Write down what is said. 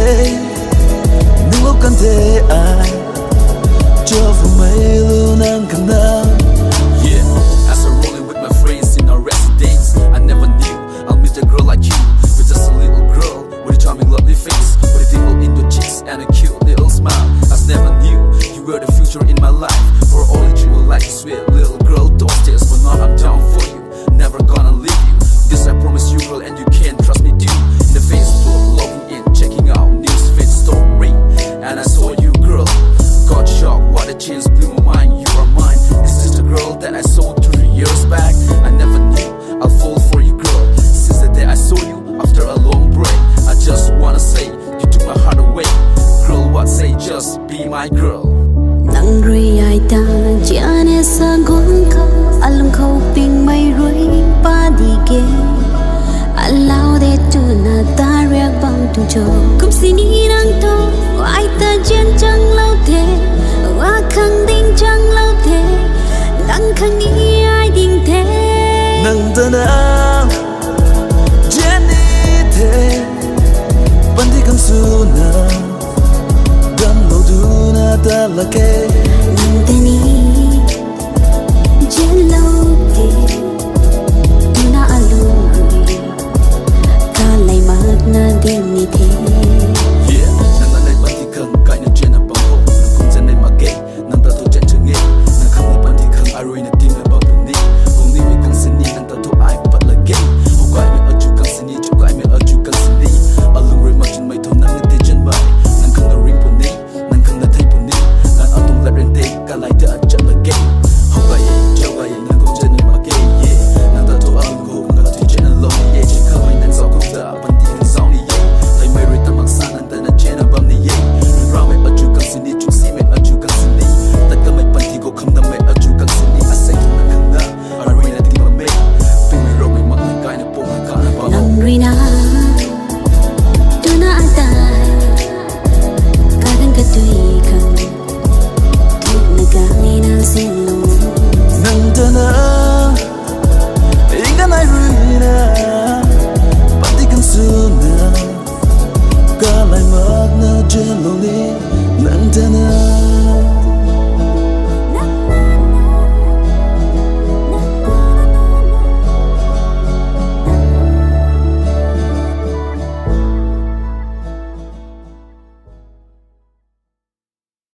thế những lúc cần thế ai cho phút mấy lưu nang cần nang. Yeah, as I'm rolling with my friends in our residence, I never knew I'll meet a girl like you. With just a little girl with a charming lovely face, with a dimple in your cheeks and a cute little smile. I never knew you were the future in my life. For only true like a sweet little girl downstairs, but now I'm down for you, never gonna leave you. This I promise you girl, and you can trust me too. In the Facebook, logging in, checking out news feed story, and I saw you girl, got shocked, what a chance, blew my mind, you are mine. Is this the girl that I saw 3 years back? I never knew I'll fall for you girl, since the day I saw you after a long break. I just wanna say, you took my heart away. Girl, what say, just be my girl. Nang rui ai ta jane sa gon ka alam khâu ping mai rui pa di ge allow de tu na ta riak bang tu jo kum sini nang to ai ta jen chang lau the wa khang ding chang lau the nang khang ni ai ding the nang ta na jenny thế bandi kam su na dam lo du na ta la ke